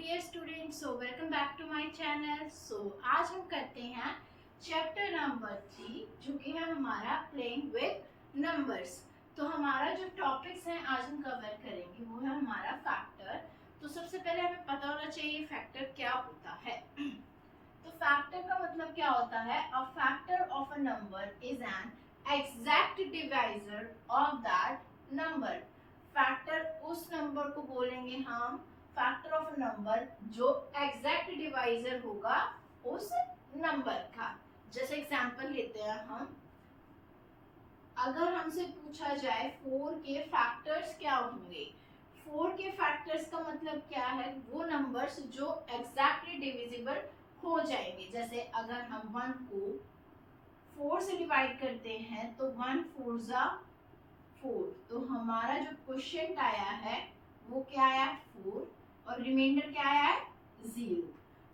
Dear students, so welcome back to my channel. आज हम करते हैं चैप्टर नंबर 3 जो कि है हमारा प्लेइंग विद नंबर्स। तो हमारा जो टॉपिक्स हैं आज हम कवर करेंगे वो है हमारा फैक्टर। तो सबसे पहले हमें पता होना चाहिए फैक्टर क्या होता है। तो फैक्टर का मतलब क्या होता है? A factor of a number is an exact divisor of that number. Factor उस नंबर को बोलेंगे हम फैक्टर ऑफ अ नंबर जो एग्जैक्ट डिवाइजर होगा उस नंबर का। जैसे एग्जांपल लेते हैं हम, अगर हमसे पूछा जाए 4 के फैक्टर्स क्या होंगे। 4 के फैक्टर्स का मतलब क्या है? वो नंबर्स जो एग्जैक्टली डिविजिबल हो जाएंगे। जैसे अगर हम 1 को 4 से डिवाइड करते हैं तो 1 4 जा 4। तो हमारा जो क्वेश्चन आया है वो क्या आया? 4 और रिमाइंडर क्या आया है? 0।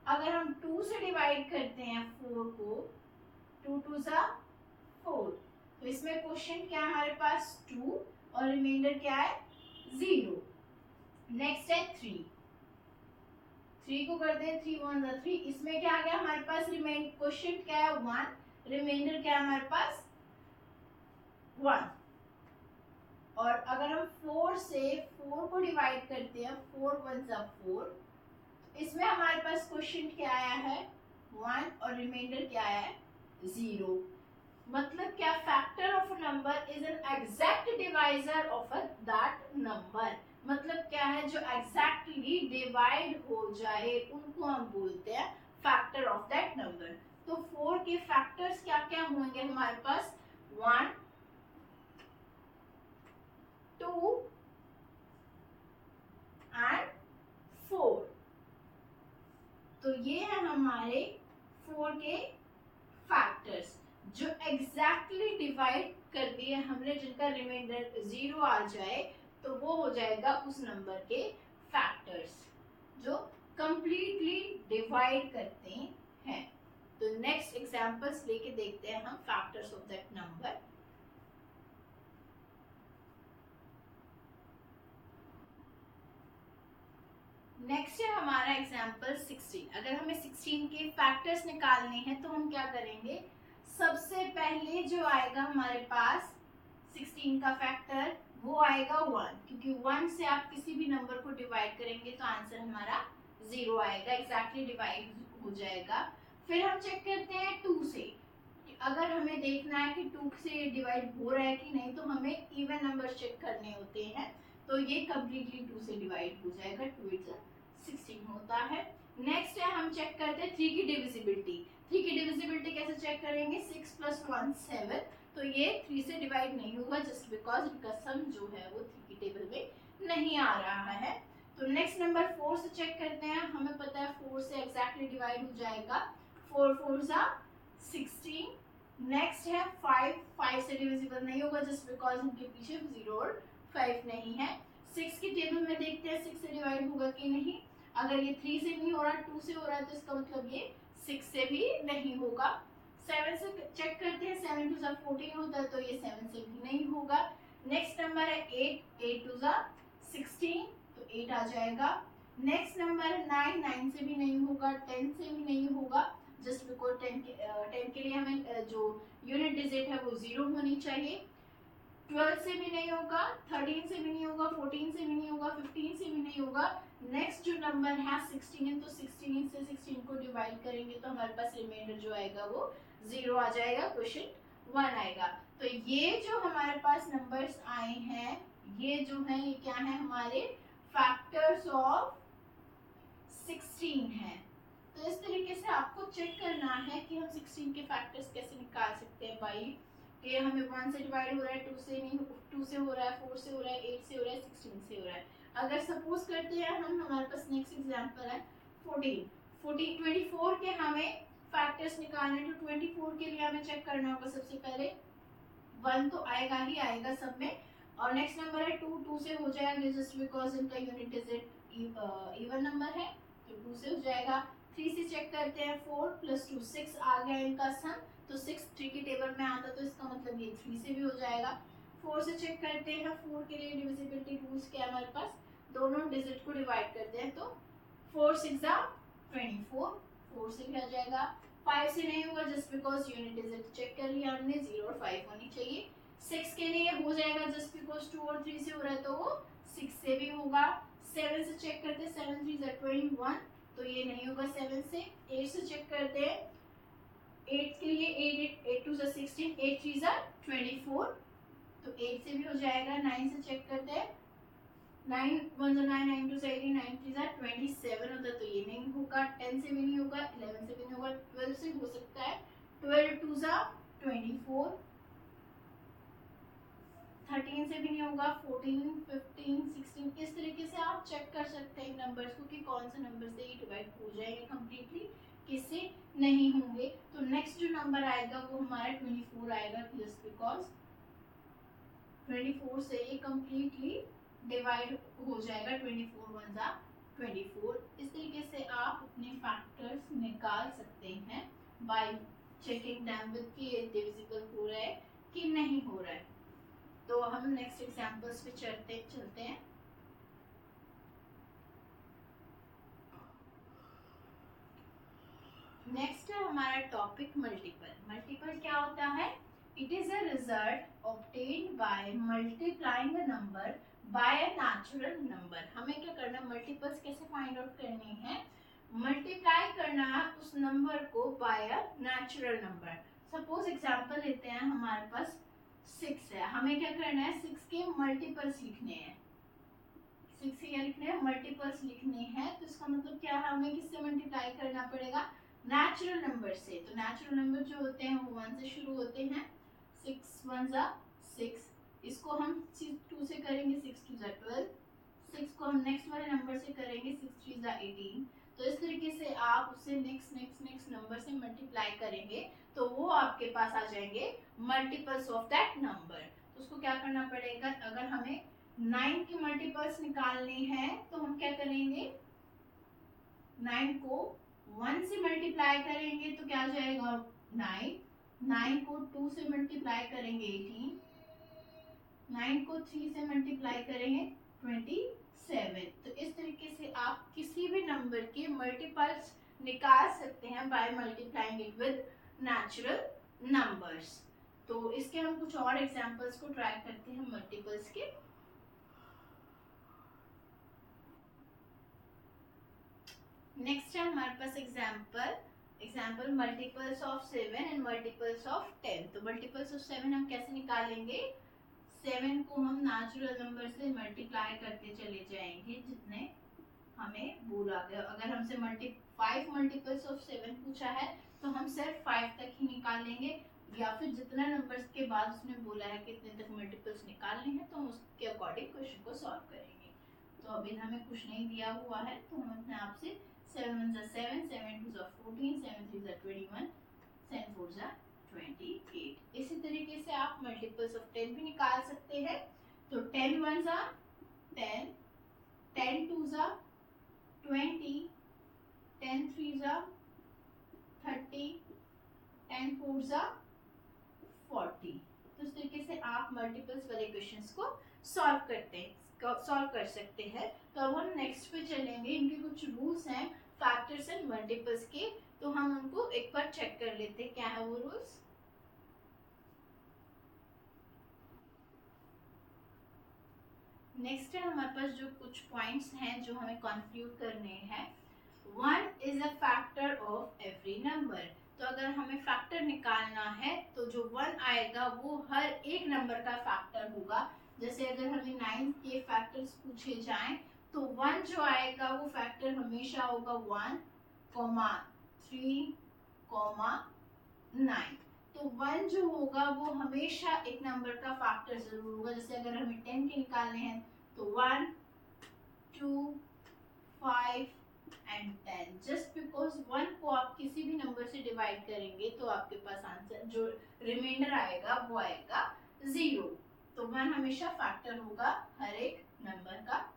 अगर हम 2 से डिवाइड करते हैं 4 को, 2 2 जा 4। तो इसमें क्वेश्चन क्या है हमारे पास? 2 और रिमाइंडर क्या है? 0। नेक्स्ट है 3 को करते हैं 3 1 जा 3। इसमें क्या आ गया हमारे पास? क्वेश्चन क्या है? 1, रिमाइंडर क्या है हमारे पास? 1। और अगर हम 4 से 4 को डिवाइड करते हैं, 4 1 जा 4। इसमें हमारे पास क्वेश्चन क्या आया है? 1 और रिमाइंडर क्या आया है? 0। मतलब क्या? Factor of a number is an exact divisor of that number. मतलब क्या है? जो एग्जैक्टली डिवाइड हो जाए उनको हम बोलते हैं फैक्टर ऑफ दैट नंबर। तो 4 के फैक्टर्स क्या क्या होंगे हमारे पास? 1 2 एंड 4। तो ये है हमारे 4 के फैक्टर्स जो एग्जैक्टली डिवाइड कर दिए हमने, जिनका रिमाइंडर 0 आ जाए तो वो हो जाएगा उस नंबर के फैक्टर्स जो कंप्लीटली डिवाइड करते हैं। तो नेक्स्ट एग्जांपल्स लेके देखते हैं हम factors of that number. Next है हमारा एग्जाम्पल 16। अगर हमें 16 के फैक्टर्स निकालने हैं तो हम क्या करेंगे? सबसे पहले जो आएगा हमारे पास 16 का फैक्टर वो आएगा 1, क्योंकि 1 से आप किसी भी नंबर को डिवाइड करेंगे तो आंसर हमारा 0 आएगा, एग्जैक्टली डिवाइड हो जाएगा। फिर हम चेक करते हैं 2 से। अगर हमें देखना है कि 2 से डिवाइड हो रहा है कि नहीं तो हमें इवन नंबर चेक करने होते हैं। तो ये कम्प्लीटली 2 से डिवाइड हो जाएगा, 2 8 16 होता है। नेक्स्ट है हम चेक करते हैं 3 की डिविजिबिलिटी। 3 की डिविजिबिलिटी कैसे चेक करेंगे? 6 + 1 7। तो ये 3 से डिवाइड नहीं होगा जस्ट बिकॉज इनका सम जो है वो 3 की टेबल में नहीं आ रहा है। तो नेक्स्ट नंबर 4 से चेक करते हैं। हमें पता है 4 से एग्जैक्टली डिवाइड हो जाएगा, 4 4 जा 16। नेक्स्ट है 5 से डिविजिबल नहीं होगा जस्ट बिकॉज इनके पीछे 0 और 5 नहीं है। 6 की टेबल में देखते हैं 6 से डिवाइड होगा कि नहीं। अगर ये 3 से नहीं हो रहा, 2 से हो रहा है तो इसका मतलब ये 6 से भी नहीं होगा। 7 से चेक करते हैं, 7 2 जा 14 होता है तो ये 7 से भी नहीं होगा। नेक्स्ट नंबर है 8 8 2 जा 16, तो 8 आ जाएगा। नेक्स्ट नंबर है 9 9 से भी नहीं होगा, 10 से भी नहीं होगा जस्ट बिकॉज 10 के लिए हमें जो यूनिट डिजिट है वो 0 होनी चाहिए। 12 से भी नहीं होगा, 13 से भी नहीं होगा, 14 से भी नहीं होगा, 15 से भी नहीं होगा। नेक्स्ट जो नंबर है 16, तो 16 से 16 को डिवाइड करेंगे तो हमारे पास रिमाइंडर जो आएगा वो 0 आ जाएगा, क्वेश्चन 1 आएगा। तो ये जो हमारे पास नंबर्स आए हैं ये जो है ये क्या है? हमारे फैक्टर्स ऑफ 16 है। तो इस तरीके से आपको चेक करना है कि हम 16 के फैक्टर्स कैसे निकाल सकते हैं भाई। कि हमें 1 से डिवाइड हो रहा है, 2 से नहीं, 2 से हो रहा है, 4 से हो रहा है, 8 से हो रहा है, 16 से हो रहा है। अगर सपोज करते हैं हम, हमारे पास नेक्स्ट एग्जांपल है 14 24 के हमें फैक्टर्स निकालने। तो 24 के लिए हमें चेक करना होगा सबसे पहले 1 तो आएगा ही आएगा सब में। और नेक्स्ट नंबर है 2 से हो जाएगा जस्ट बिकॉज इनका यूनिट डिजिट इवन नंबर है तो 2 से हो जाएगा। 3 से चेक करते हैं, 4 + 2 6 आ गया इनका सम, तो 6 3 की टेबल में आता तो इसका मतलब ये 3 से भी हो जाएगा। 4 से चेक करते हैं, 4 के लिए डिविजिबिलिटी रूल्स क्या है हमारे पास? दोनों डिजिट को डिवाइड करते हैं तो 4 6 जा 24, 4 से भी आ जाएगा। 5 से नहीं होगा just because unit digit check कर लिया हमने, 0 और 5 होनी चाहिए। 6 के लिए हो जाएगा जस्ट बिकॉज 2 और 3 से हो रहा है तो वो 6 से भी होगा। 7 से चेक करते हैं, 7 3 जा 21 तो ये नहीं होगा 7 से। 8 से चेक करते हैं, 8 के लिए 8 8 2 जा 16, 8 3 जा 24 तो 8 से भी हो जाएगा। 9 से चेक करते हैं, 9 1 जा 9, 9 2 जा 18, 9 3 जा 27 होता तो ये नहीं होगा। 10 से भी नहीं होगा, 11 से भी नहीं होगा, 12 से हो सकता है। 12 2 जा 24, 13 से भी नहीं होगा, 14 15 16 इस तरीके से आप चेक कर सकते हैं नंबर्स को कि कौन से नंबर से ये डिवाइड हो जाएंगे कंप्लीटली, किससे नहीं होंगे। तो नेक्स्ट जो नंबर आएगा वो हमारा 24 आएगा जस्ट बिकॉज 24 से ये कंप्लीटली डिवाइड हो जाएगा। 24 1 जा 24। इस तरीके से आप अपने फैक्टर्स निकाल सकते हैं बाय चेकिंग देम विद कि ये डिविजिबल हो रहा है कि नहीं हो रहा है। तो हम नेक्स्ट एग्जांपल्स पे चलते हैं। नेक्स्ट है हमारा टॉपिक मल्टीपल। मल्टीपल क्या होता है? It is a result obtained by multiplying a number by a natural number. हमें क्या करना है, मल्टीपल्स कैसे फाइंड आउट करने हैं? मल्टीप्लाई करना है उस नंबर को by a natural number. Suppose example लेते हैं, हमारे पास 6 है, हमें क्या करना है 6 के मल्टीपल्स लिखने हैं। 6 के क्या लिखने हैं? मल्टीपल्स लिखने हैं। तो इसका मतलब क्या है, हमें किससे मल्टीप्लाई करना पड़ेगा? नेचुरल नंबर से। तो नेचुरल नंबर जो होते हैं वो 1 से शुरू होते हैं। 6 1 जा 6, इसको हम 2 से करेंगे, 6 2 जा 12, 6 को हम नेक्स्ट वाले नंबर से करेंगे, 6 3 जा 18। तो इस तरीके से आप उससे नेक्स्ट नंबर से मल्टीप्लाई करेंगे तो वो आपके पास आ जाएंगे मल्टीपल्स ऑफ दैट नंबर। तो उसको क्या करना पड़ेगा, अगर हमें 9 के मल्टीपल्स निकालने हैं तो हम क्या करेंगे, 9 को 1 से मल्टीप्लाई करेंगे तो क्या आ जाएगा 9, 9 को 2 से मल्टीप्लाई करेंगे 18, 9 को 3 से मल्टीप्लाई करेंगे 27। तो इस तरीके से आप किसी भी नंबर के मल्टीपल्स निकाल सकते हैं by multiplying it with natural numbers. तो इसके हम कुछ और एग्जांपल्स को ट्राई करते हैं मल्टीपल्स के। नेक्स्ट है हमारे पास example multiples of 7 and multiples of 10। तो मल्टीपल्स ऑफ 7 हम कैसे निकालेंगे, 7 को हम नेचुरल नंबर से मल्टीप्लाई करते चले जाएंगे जितने हमें बोला गया। अगर हमसे 5 मल्टीपल्स ऑफ 7 पूछा है तो हम सिर्फ 5 तक ही निकालेंगे, या फिर जितना नंबर्स के बाद उसने बोला है कितने तक मल्टीपल्स निकालने हैं तो हम उसके अकॉर्डिंग क्वेश्चन को सॉल्व करेंगे। तो अभी हमें कुछ नहीं दिया हुआ है तो हम अपने आप से 7 1 जा 7, 7 2 जा 14, 7 3 जा 21, 7 4 जा 28। इसी तरीके से आप मल्टीपल्स ऑफ 10 भी निकाल सकते हैं। तो 10 1 जा 10, 10 2 जा 20, 10 3 जा 30, 10 4 जा 40। तो इस तरीके से आप मल्टीपल्स वाले क्वेश्चंस को सॉल्व कर सकते हैं। तो अब हम नेक्स्ट पे चलेंगे। इनके कुछ रूल्स हैं फैक्टर्स एंड मल्टीपल्स के, तो हम उनको एक बार चेक कर लेते हैं क्या है वो रूल्स। नेक्स्ट है हमारे पास जो कुछ पॉइंट्स हैं जो हमें कंक्लूड करने हैं। 1 is a factor of every number. तो अगर हमें फैक्टर निकालना है तो जो 1 आएगा वो हर एक नंबर का फैक्टर होगा। जैसे अगर हमें 9 के फैक्टर्स पूछे जाएं तो 1 जो आएगा वो फैक्टर हमेशा होगा 1, 3, 9। तो 1 जो होगा वो हमेशा एक नंबर का फैक्टर जरूर होगा। जैसे अगर हमें 10 के निकालने हैं तो 1, 2, 5 एंड 10। जस्ट बिकॉज 1 को आप किसी भी नंबर से डिवाइड करेंगे तो आपके पास आंसर जो रिमाइंडर आएगा वो आएगा 0। तो 1 हमेशा फैक्टर होगा हर एक नंबर का।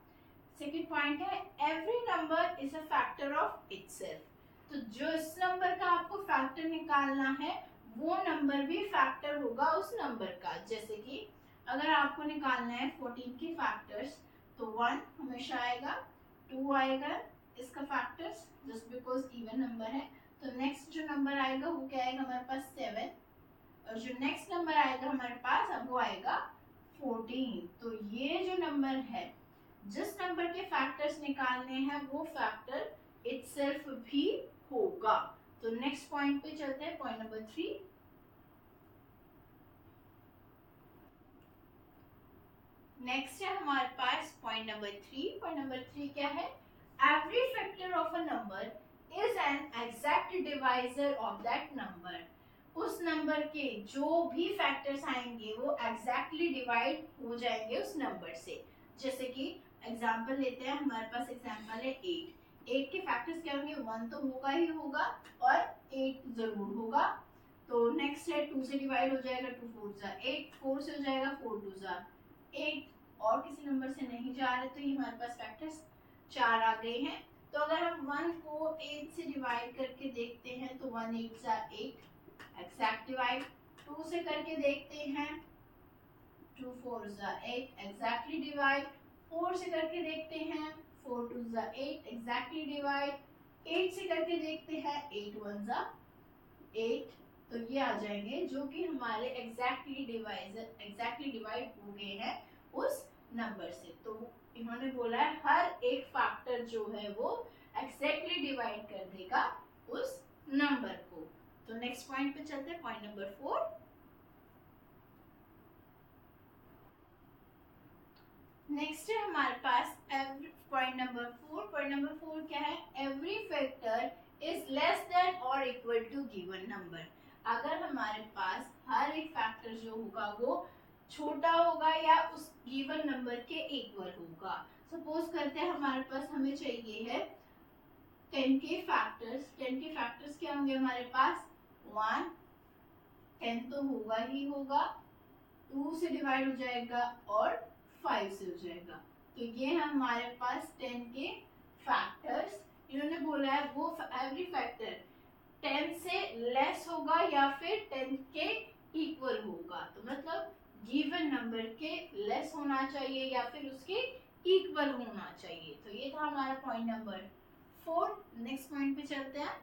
सेकेंड पॉइंट है every number is a factor of itself. तो जो इस नंबर का आपको फैक्टर निकालना है वो नंबर भी फैक्टर होगा उस नंबर का। जैसे कि अगर आपको निकालना है 14 के फैक्टर्स तो 1 हमेशा आएगा, 2 आएगा, इसका factors just because even number है। तो नेक्स्ट जो नंबर आएगा वो क्या आएगा हमारे पास 7, और जो नेक्स्ट नंबर आएगा हमारे पास अब वो आएगा 14। तो ये जो नंबर है, जिस नंबर के फैक्टर्स निकालने हैं वो फैक्टर इटसेल्फ भी होगा। तो नेक्स्ट पॉइंट पे चलते हैं, पॉइंट नंबर 3। नेक्स्ट है हमारे पास पॉइंट नंबर 3। पॉइंट नंबर 3 क्या है? Every factor of a number is an exact divisor of that number. उस नंबर के जो भी फैक्टर्स आएंगे वो एग्जैक्टली डिवाइड हो जाएंगे उस नंबर से। जैसे कि एग्जांपल लेते हैं, हमारे पास एग्जांपल है 8। 8 के फैक्टर्स क्या होंगे? 1 तो होगा ही होगा और 8 जरूर होगा। तो नेक्स्ट है 2 से डिवाइड हो जाएगा, 2 4 जा 8, 4 से हो जाएगा 4 2 जा 8, और किसी नंबर से नहीं जा रहे तो ये हमारे पास फैक्टर्स 4 आ गए हैं। तो अगर हम 1 को 8 से डिवाइड करके देखते हैं तो 1 8 जा 8 एग्जैक्ट डिवाइड। 2 से करके देखते हैं, 2 4 जा 8 एग्जैक्टली डिवाइड। 4 से करके देखते हैं, 4 2 जा 8 एग्जैक्टली डिवाइड। 8 से करके देखते हैं, 8 1 जा 8। तो ये आ जाएंगे जो कि हमारे एग्जैक्टली डिवाइड हो गए हैं उस नंबर से। तो इन्होंने बोला है हर एक फैक्टर जो है वो एग्जैक्टली डिवाइड कर देगा उस नंबर को। तो नेक्स्ट पॉइंट पे चलते हैं, पॉइंट नंबर 4। नेक्स्ट है हमारे पास पॉइंट नंबर 4। पॉइंट नंबर 4 क्या है? Every factor is less than और इक्वल टू गिवन नंबर। अगर हमारे पास हर एक फैक्टर जो होगा वो छोटा होगा या उस गिवन नंबर के इक्वल होगा। सपोज करते हैं हमारे पास हमें चाहिए है 10 के फैक्टर्स। 10 के फैक्टर्स क्या होंगे हमारे पास? 1, 10 तो होगा ही होगा, 2 से डिवाइड हो जाएगा और 5 से हो जाएगा। तो ये है हमारे पास 10 के फैक्टर्स। इन्होंने बोला है वो एवरी फैक्टर 10 से लेस होगा या फिर 10 के इक्वल होगा। तो मतलब गिवन नंबर के लेस होना चाहिए या फिर उसके इक्वल होना चाहिए। तो ये था हमारा पॉइंट नंबर 4। नेक्स्ट पॉइंट पे चलते हैं।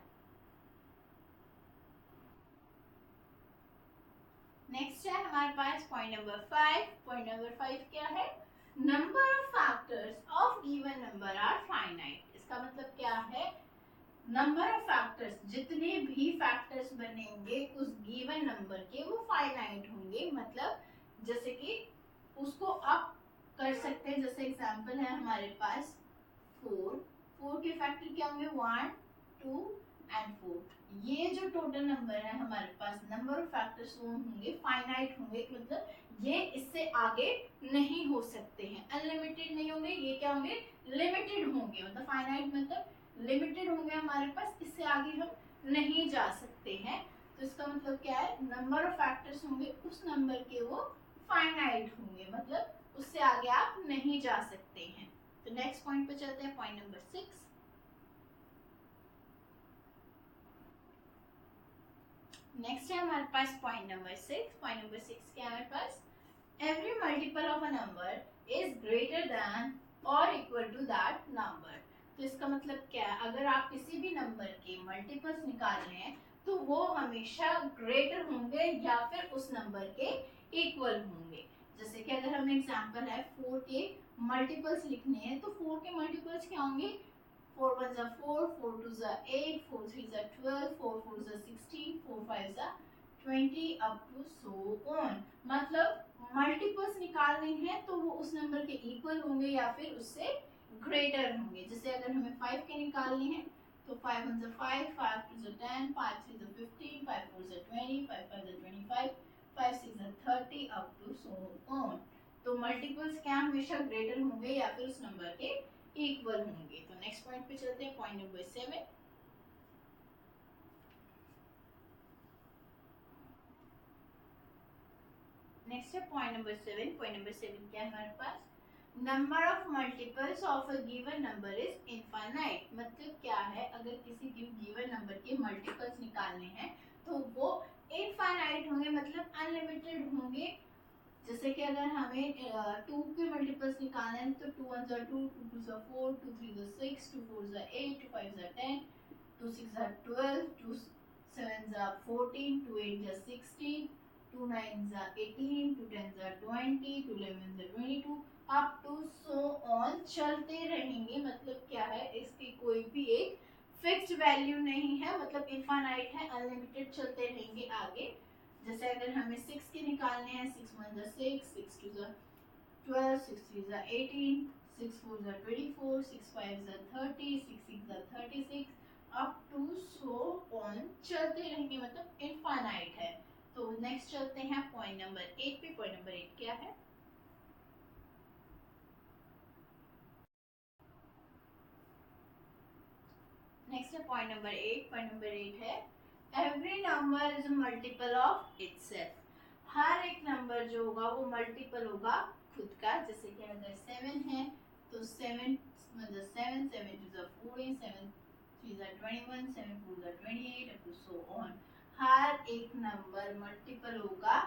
नेक्स्ट है हमारे पास पॉइंट नंबर 5। पॉइंट नंबर 5 क्या है? Number of factors of given number are finite. इसका मतलब क्या है? नंबर ऑफ फैक्टर्स, जितने भी फैक्टर्स बनेंगे उस गिवन नंबर के वो फाइनाइट होंगे। मतलब जैसे कि उसको अप कर सकते हैं। जैसे एग्जांपल है हमारे पास 4। 4 के फैक्टर क्या होंगे? 1 2 एंड 4। ये जो टोटल नंबर है हमारे पास, नंबर ऑफ फैक्टर्स वो होंगे फाइनाइट होंगे। मतलब ये इससे आगे नहीं हो सकते हैं, अनलिमिटेड नहीं होंगे। ये क्या होंगे? लिमिटेड होंगे। मतलब फाइनाइट मतलब लिमिटेड होंगे हमारे पास, इससे आगे हम नहीं जा सकते हैं। तो इसका मतलब क्या है? नंबर ऑफ फैक्टर्स होंगे उस नंबर के वो फाइनाइट होंगे, मतलब उससे आगे आप नहीं जा सकते हैं। तो नेक्स्ट पॉइंट पे चलते हैं, पॉइंट नंबर 6। नेक्स्ट है हमारे पास पॉइंट नंबर 6। पॉइंट नंबर 6 क्या है हमारे पास? Every multiple of a number is greater than और इक्वल टू दैट नंबर। तो इसका मतलब क्या है? अगर आप किसी भी नंबर के मल्टीपल्स निकाल रहे हैं तो वो हमेशा ग्रेटर होंगे या फिर उस नंबर के इक्वल होंगे। जैसे कि अगर हमें एग्जांपल है 4 के मल्टीपल्स लिखने हैं तो 4 के मल्टीपल्स क्या होंगे? 4 1 जा 4, 4 2 जा 8, 4 3 जा 12, 4 4 जा 16, 4 5 जा 20 अप टू सो ऑन। मतलब मल्टीपल्स निकालने हैं तो वो उस नंबर के इक्वल होंगे या फिर उससे ग्रेटर होंगे। जैसे अगर हमें 5 के निकालने हैं तो 5 1 जा 5, 5 2 जा 10, 5 3 जा 15, 5 4 जा 20, 5 5 जा 25, 5 6 जा 30 अप टू सो ऑन। तो मल्टीपल्स क्या हमेशा ग्रेटर होंगे या फिर उस नंबर के इक्वल होंगे। तो नेक्स्ट पॉइंट पे चलते हैं, पॉइंट नंबर 7। नेक्स्ट है पॉइंट नंबर 7। पॉइंट नंबर 7 क्या है हमारे पास? Number of multiples of a given number is infinite. मतलब क्या है? अगर किसी गिवन नंबर के मल्टीपल्स निकालने हैं तो वो इनफाइनाइट होंगे, मतलब अनलिमिटेड होंगे जैसे कि अगर हमें 2 के मल्टीपल्स निकालने हैं तो 2 1 2, 2 2 4, 2 3 6, 2 4 8, 2 5 10, 2 6 12, 2 7 14, 2 8 16, 2 9 18, 2 10 20, 2 11 22 अप टू सो ऑन चलते रहेंगे। मतलब क्या है, इसकी कोई भी एक फिक्स्ड वैल्यू नहीं है, मतलब इनफाइनाइट है, अनलिमिटेड चलते रहेंगे आगे। जैसे अगर हमें 6 के निकालने हैं, 6 1 6, 6 2 12, 6 3 18, 6 4 24, 6 5 30, 6 6 36 अप टू सो ऑन चलते रहेंगे, मतलब इनफाइनाइट है। तो नेक्स्ट चलते हैं पॉइंट नंबर 8 पे। पॉइंट नंबर 8 क्या है? नेक्स्ट है पॉइंट नंबर 8। पॉइंट नंबर 8 है every number is multiple of itself. हर एक नंबर जो होगा वो मल्टीपल होगा खुद का। जैसे कि अगर 7 है तो 7 मतलब 7 7 2 14, 7 3 21, 7 4 28 अप टू सो ऑन। हर एक नंबर मल्टीपल होगा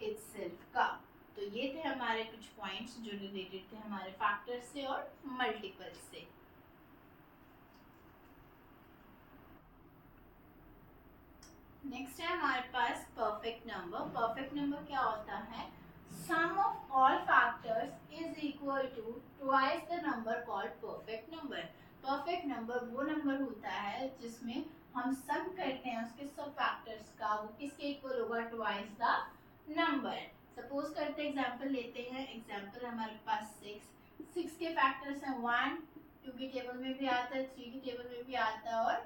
इटसेल्फ का। तो ये थे हमारे कुछ पॉइंट्स जो रिलेटेड थे हमारे फैक्टर से और मल्टीपल से। नेक्स्ट है हमारे पास परफेक्ट नंबर। परफेक्ट नंबर क्या होता है? Sum of all factors is equal to twice the number called perfect number. Perfect number वो नंबर होता है जिसमें हम सम करते हैं उसके सब फैक्टर्स का, वो किसके इक्वल होगा? Twice the number. सपोज करते हैं, एग्जांपल लेते हैं। एग्जांपल हमारे पास 6 के फैक्टर्स हैं 1, 2 के टेबल में भी आता है, 3 के टेबल में भी आता है और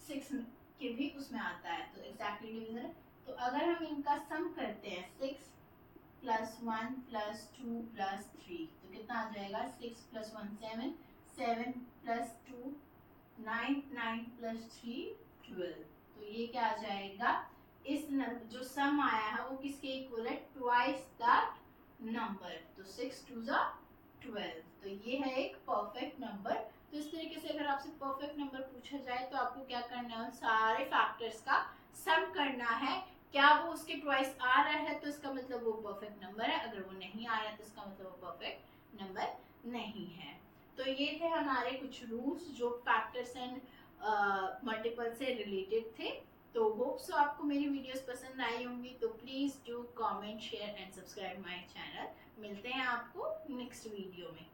6 के भी उसमें आता है, तो एग्जैक्टली डिवीजन है। तो अगर हम इनका सम करते हैं 6 प्लस 1 प्लस 2 प्लस 3 तो कितना आ जाएगा? 6 प्लस 1 7, 7 प्लस 2 9, 9 प्लस 3 12। तो ये क्या आ जाएगा? इस नंबर जो सम आया है वो किसके इक्वल है? Twice that number. तो 6 2 12। तो ये है एक परफेक्ट नंबर। तो इस तरीके से अगर आपसे परफेक्ट नंबर पूछा जाए तो आपको क्या करना है? सारे फैक्टर्स का सम करना है। क्या वो उसके ट्वाइस आ रहा है तो इसका मतलब वो परफेक्ट नंबर है, अगर वो नहीं आ रहा है तो इसका मतलब वो परफेक्ट नंबर नहीं है। तो ये थे हमारे कुछ रूल्स जो फैक्टर्स एंड मल्टीपल से रिलेटेड थे। तो होप सो आपको मेरी वीडियोस पसंद आई होंगी। तो please do comment share and subscribe my channel. मिलते हैं आपको नेक्स्ट वीडियो में।